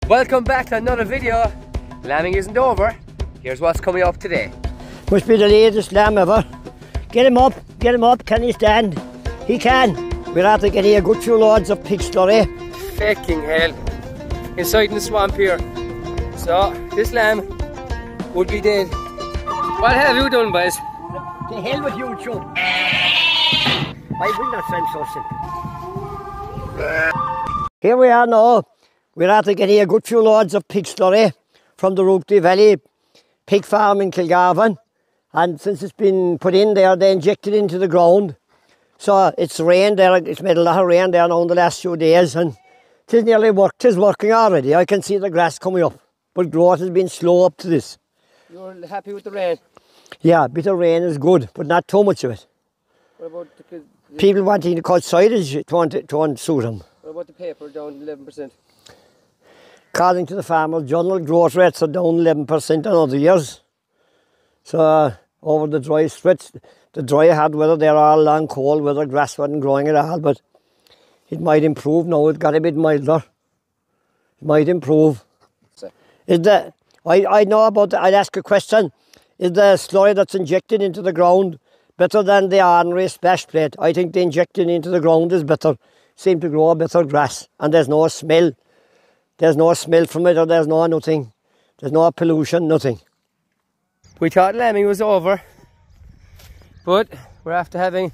Welcome back to another video. Lambing isn't over. Here's what's coming up today. Must be the latest lamb ever. Get him up, can he stand? He can. We'll have to get here a good few loads of pig slurry. Fucking hell. Inside in the swamp here. So, this lamb would be dead. What have you done, boys? The hell with you, Joe. Why will that sound so simple? Here we are now. We'll have to get here a good few loads of pig slurry from the Rookdee Valley pig farm in Kilgarvan. And since it's been put in there, they injected it into the ground. So it's rained there, it's made a lot of rain there now in the last few days, and it's nearly worked, it's working already. I can see the grass coming up, but growth has been slow up to this. You're happy with the rain? Yeah, a bit of rain is good, but not too much of it. What about the people wanting to cut silage to suit them. What about the paper down 11%? According to the Farmer's Journal, growth rates are down 11% on other years. So over the dry stretch, the dry hard weather, they're all long cold weather, grass wasn't growing at all, but it might improve now, it got a bit milder. It might improve. Is the, I know about, I'd ask a question, is the slurry that's injected into the ground better than the ordinary splash plate? I think the injecting into the ground is better, seem to grow better grass, and there's no smell. There's no smell from it, or there's no nothing. There's no pollution, nothing. We thought lambing was over, but we're after having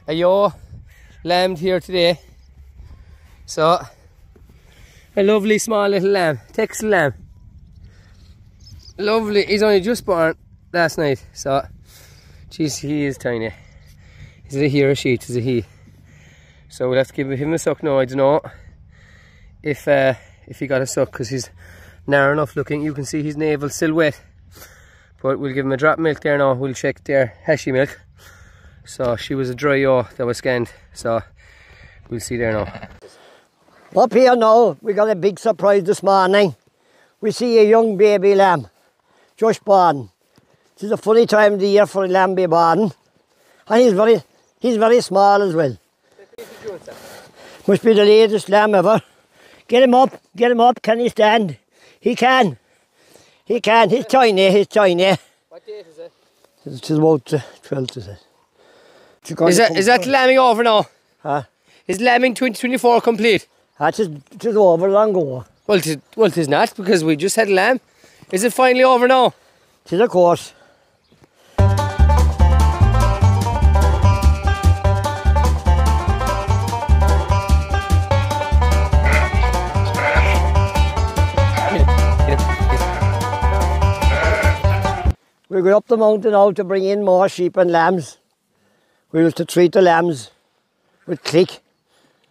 a yaw lambed here today. So, a lovely small little lamb, Texan lamb. Lovely, he's only just born last night, so, geez, he is tiny. Is it a he or a she? It is a he. So we'll have to give him a suck now. I don't know if he got a suck, because he's narrow enough looking. You can see his navel still wet. But we'll give him a drop milk there now. We'll check their Heshy milk. So she was a dry yaw that was scanned. So we'll see there now. Up here now, we got a big surprise this morning. We see a young baby lamb, just born. This is a funny time of the year for a lamb be born. And he's very small as well. Must be the latest lamb ever. Get him up, can he stand? He can. He can, he's tiny. What date is it? It's about 12th, is it? Is that lambing over now? Huh? Is lambing 2024 complete? That's just over long ago. Well, it is not, because we just had lamb. Is it finally over now? It is, of course. We go up the mountain now to bring in more sheep and lambs. We used to treat the lambs with click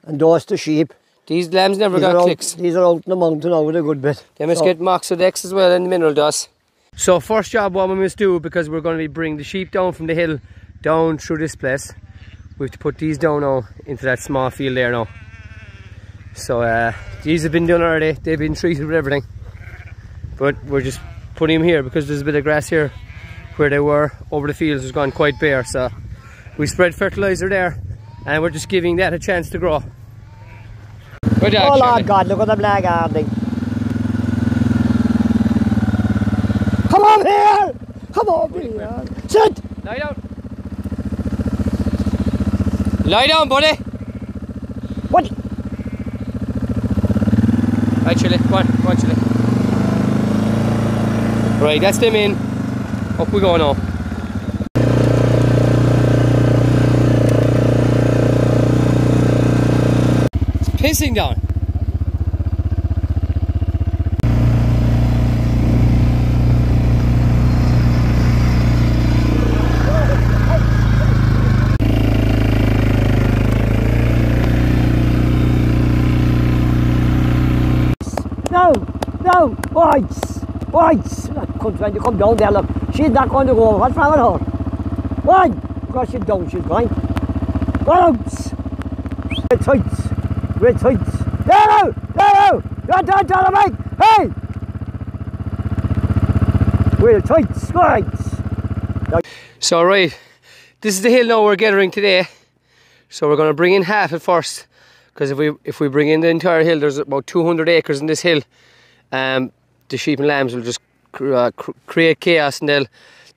and dose the sheep. These lambs never got clicks. These are out in the mountain now with a good bit. They must get Moxodex as well and mineral dust. So first job what we must do, because we're going to be bringing the sheep down from the hill down through this place, we have to put these down now into that small field there now. So these have been done already, they've been treated with everything. But we're just putting them here because there's a bit of grass here where they were. Over the fields has gone quite bare, so we spread fertiliser there and we're just giving that a chance to grow. Good job, oh Lord Shirley. God, look at the blackguarding. Come over here! Come over here! Sit! Lie down! Lie down, buddy! What? Right, Shirley, come on, Shirley. Right, that's them in. Up we go now. It's pissing down. No, Whites. When you come down there, look, she's not going to go. What's wrong with her? What? Because she's down, she's going. Whites. Red tights. No! Don't tell her, mate! Hey! Red tights, right. So, right, this is the hill now we're gathering today. So we're going to bring in half at first, because if we bring in the entire hill, there's about 200 acres in this hill. the sheep and lambs will just create chaos, and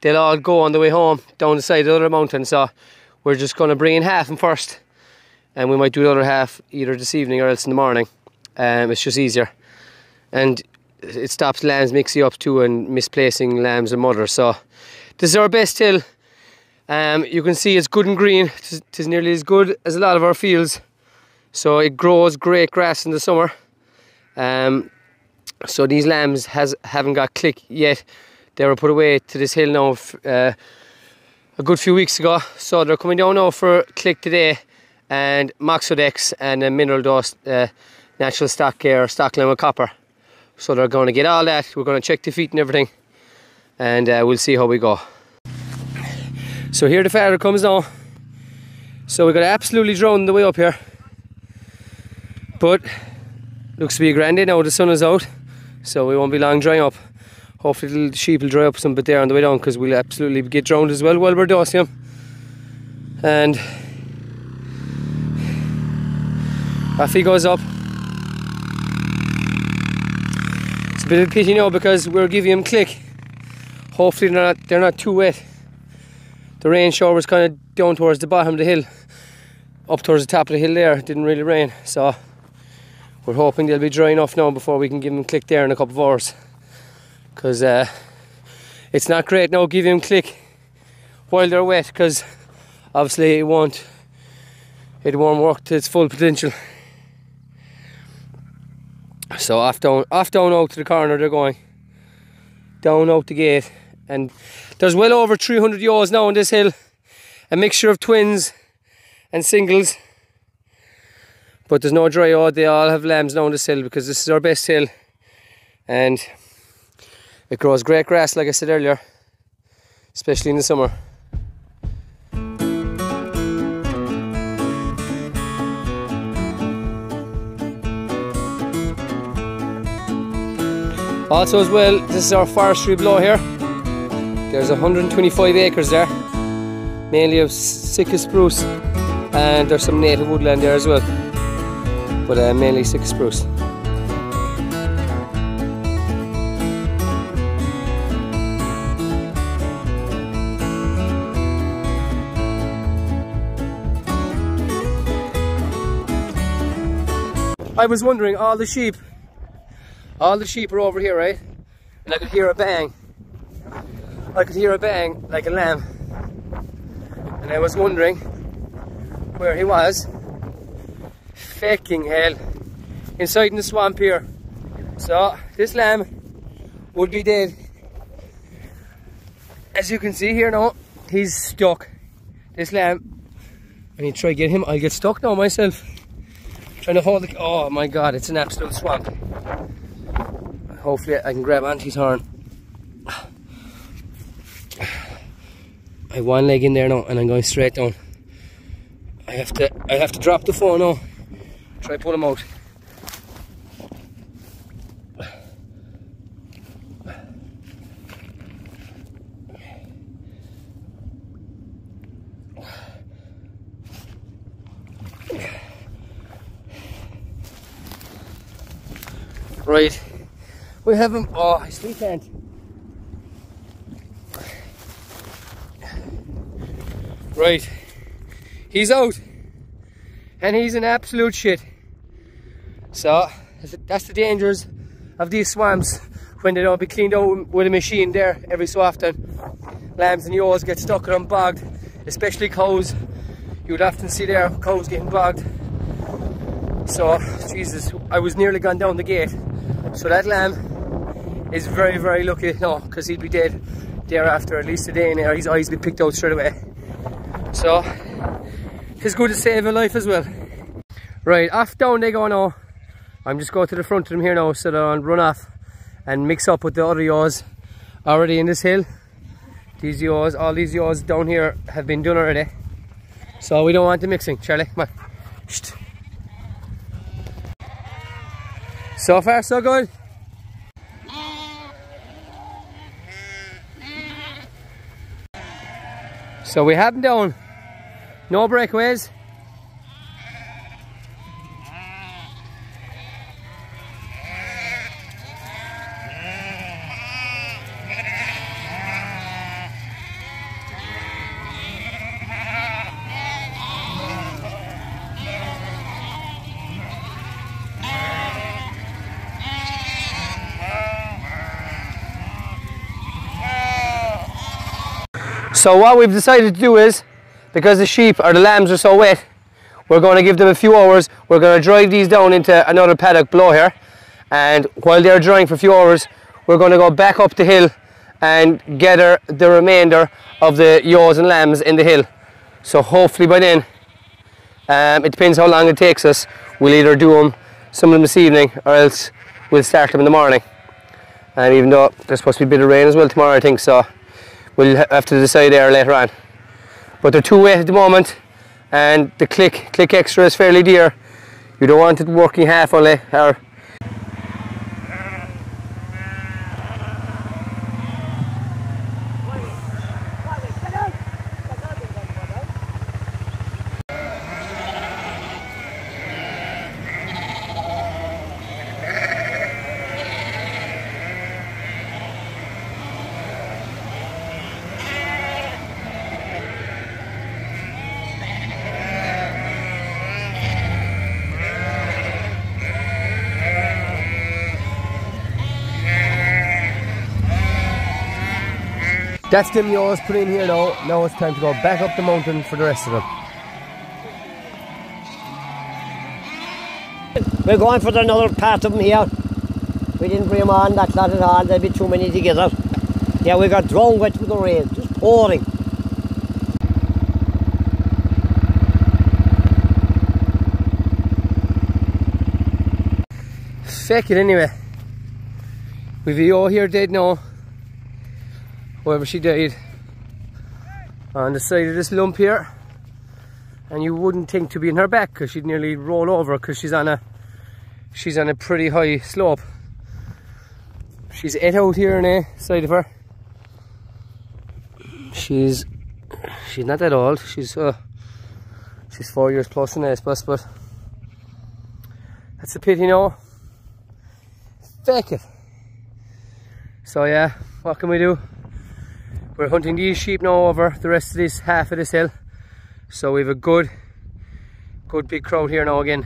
they'll all go on the way home down the side of the other mountain. So we're just going to bring in half of them first, and we might do the other half either this evening or else in the morning. It's just easier, and it stops lambs mixing up too and misplacing lambs and mothers. So this is our best hill. You can see it's good and green. It's nearly as good as a lot of our fields. So it grows great grass in the summer. So these lambs haven't got click yet. They were put away to this hill now a good few weeks ago. So they're coming down now for click today, and Moxodex and a mineral dose, natural stock care, stock lemon copper. So they're going to get all that. We're going to check the feet and everything, and we'll see how we go. So here the father comes now. So we got absolutely drowned the way up here, but looks to be a grand day now. The sun is out, so we won't be long drying up. Hopefully the sheep will dry up some bit there on the way down, because we'll absolutely get drowned as well while we're dosing them. And off he goes up. It's a bit of a pity now, because we're giving him click. Hopefully they're not too wet. The rain shower was kind of down towards the bottom of the hill, up towards the top of the hill there. It didn't really rain, so we're hoping they'll be dry enough now before we can give them click there in a couple of hours. Because it's not great now giving them click while they're wet, because obviously it won't work to its full potential. So off down out to the corner they're going, down out the gate, and there's well over 300 ewes now on this hill, a mixture of twins and singles, but there's no dry ewe. They all have lambs now on this hill, because this is our best hill, and it grows great grass, like I said earlier, especially in the summer. Also as well, this is our forestry below here. There's 125 acres there, mainly of Sitka spruce, and there's some native woodland there as well, but mainly Sitka spruce. I was wondering, all the sheep are over here, right? And I could hear a bang. I could hear a bang like a lamb. And I was wondering where he was. Fucking hell. Inside in the swamp here. So this lamb would be dead. As you can see here now, he's stuck. This lamb, I need to try to get him. I'll get stuck now myself. Trying to hold the, oh my god, it's an absolute swamp. Hopefully I can grab onto his horn. I have one leg in there now, and I'm going straight down. I have to drop the phone now. Try to pull him out. Right, we have him. Oh, I still can't. Right, he's out, and he's an absolute shit. So that's the dangers of these swamps when they don't be cleaned out with a machine there every so often. Lambs and ewes get stuck and bogged, especially cows. You would often see their cows getting bogged. So, Jesus, I was nearly gone down the gate. So that lamb is very, very lucky now, because he'd be dead thereafter, at least a day in there. His eyes would be picked out straight away. So it's good to save a life as well. Right, off down they go now. I'm just going to the front of them here now, so they'll run off and mix up with the other ewes already in this hill. These ewes, all these ewes down here have been done already, so we don't want them mixing. Charlie, come on. Shh. So far so good. So we have them down. No breakaways. So what we've decided to do is, because the sheep or the lambs are so wet, we're going to give them a few hours. We're going to drive these down into another paddock below here, and while they're drying for a few hours, we're going to go back up the hill and gather the remainder of the ewes and lambs in the hill. So hopefully by then, it depends how long it takes us, we'll either do them, some of them this evening, or else we'll start them in the morning. And even though there's supposed to be a bit of rain as well tomorrow, I think, so we'll have to decide there later on. But they're too wet at the moment, and the click extra is fairly dear. You don't want it working half only, or that's them ewes put in here now. Now it's time to go back up the mountain for the rest of them. We're going for another part of them here. We didn't bring them on that lot at all, there'd be too many together. Yeah, we got drowned wet with the rain, just pouring. Feck it anyway. We've a ewe here dead now. However, she died on the side of this lump here, and you wouldn't think to be in her back because she'd nearly roll over because she's on a pretty high slope. She's 8 out here on the side of her. She's not that old. She's 4 years plus than I suppose, but that's a pity, you know. Feck it. So yeah, what can we do? We're hunting these sheep now over the rest of this half of this hill. So we have a good big crowd here now again.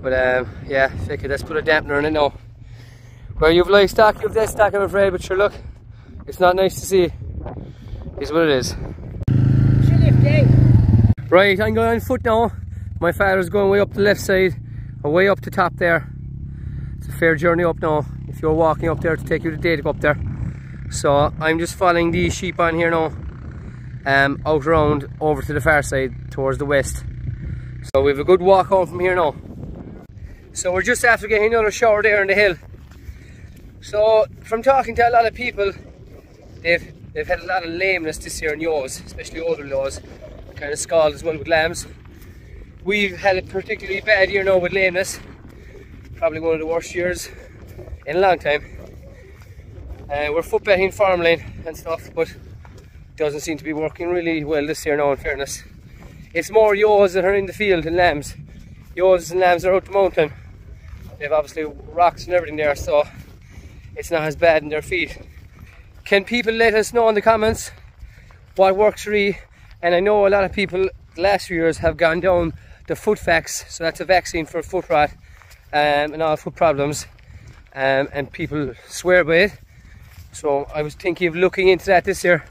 But yeah, feck it, let's put a dampener in it now. Where you've livestock, you've dead stock, I'm afraid, but sure, look, it's not nice to see. It's what it is. Right, I'm going on foot now. My father's going way up the left side, or way up the top there. It's a fair journey up now. If you're walking up there, to take you the day to go up there. So I'm just following these sheep on here now, out around over to the far side towards the west. So we have a good walk home from here now. So we're just after getting another shower there in the hill. So from talking to a lot of people, they've had a lot of lameness this year in ewes, especially older ewes, kind of scald as well with lambs. We've had a particularly bad year now with lameness, probably one of the worst years in a long time. We're foot betting farmland and stuff, but it doesn't seem to be working really well this year now, in fairness. It's more ewes that are in the field than lambs. Ewes and lambs are out the mountain. They've obviously rocks and everything there, so it's not as bad in their feet. Can people let us know in the comments what works for you? And I know a lot of people the last few years have gone down the Footvax, so that's a vaccine for foot rot and all foot problems, and people swear by it. So I was thinking of looking into that this year.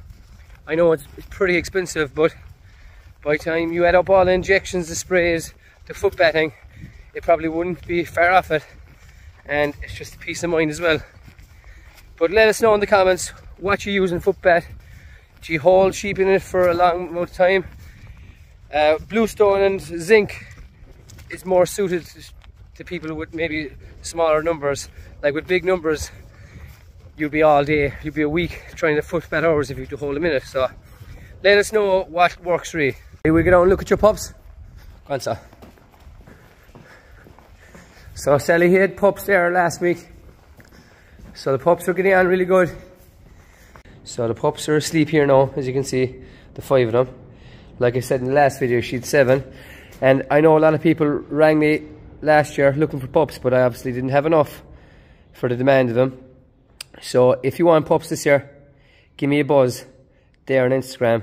I know it's pretty expensive, but by the time you add up all the injections, the sprays, the foot batting, it probably wouldn't be far off it, and it's just a peace of mind as well. But let us know in the comments what you use in foot bat. Do you hold sheep in it for a long amount of time? Bluestone and zinc is more suited to people with maybe smaller numbers. Like with big numbers, you'll be all day, you'll be a week trying to foot bat hours if you have to hold them in it. So let us know what works for you. Here we go down and look at your pups. Go on, sir. So Sally had pups there last week. So the pups are getting on really good. So the pups are asleep here now, as you can see, the 5 of them. Like I said in the last video, she had 7. And I know a lot of people rang me last year looking for pups, but I obviously didn't have enough for the demand of them. So if you want pups this year, give me a buzz there on Instagram.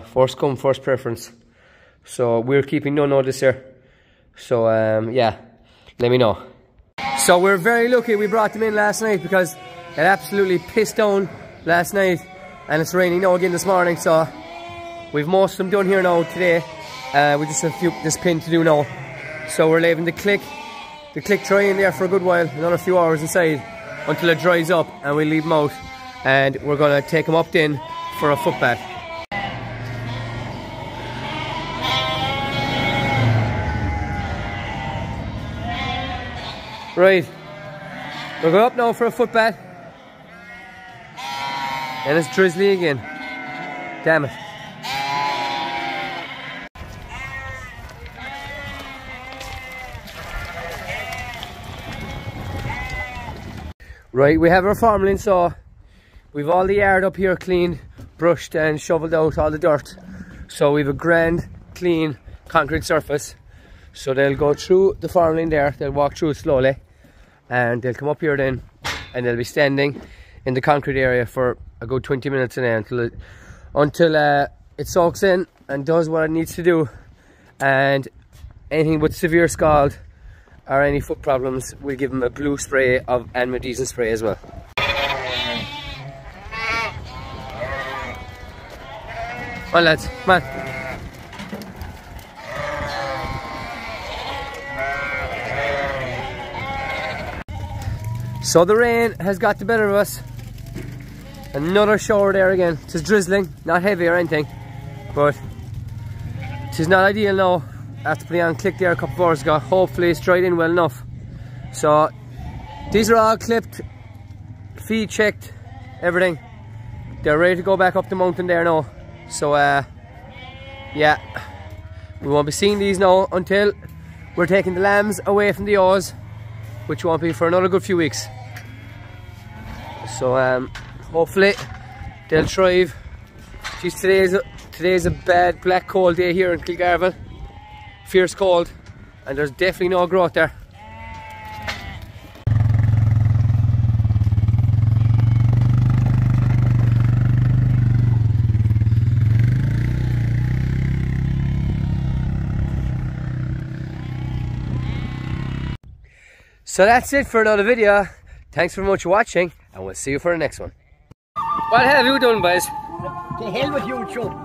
First come, first preference. So we're keeping no this year. So yeah, let me know. So we're very lucky we brought them in last night, because it absolutely pissed down last night. and it's raining now again this morning, so we've most of them done here now today. We just have this pin to do now, so we're leaving the click dry in there for a good while, another few hours inside until it dries up, and we leave them out, and we're going to take them up then for a foot bath. Right, we'll go up now for a foot bath, and it's drizzly again. Damn it. Right, we have our farmland, so we've all the yard up here cleaned, brushed and shoveled out all the dirt. So we've a grand, clean concrete surface. So they'll go through the farmland there, they'll walk through it slowly, and they'll come up here then, and they'll be standing in the concrete area for a good 20 minutes in there until it soaks in and does what it needs to do. And anything with severe scald or any foot problems, we'll give them a blue spray and Medizen spray as well. Come on lads, come on. So the rain has got the better of us. Another shower there again. It's drizzling, not heavy or anything, but it's not ideal now. After putting on click there a couple of hours ago, hopefully it's dried in well enough. So these are all clipped, feed checked, everything. They're ready to go back up the mountain there now. So yeah, we won't be seeing these now until we're taking the lambs away from the ewes, which won't be for another good few weeks. So hopefully they'll thrive. Geez, today's a bad black cold day here in Kilgarvan. Fierce cold, and there's definitely no growth there. So that's it for another video. Thanks very much for watching, and we'll see you for the next one. What have you done, boys? To hell with you, Joe.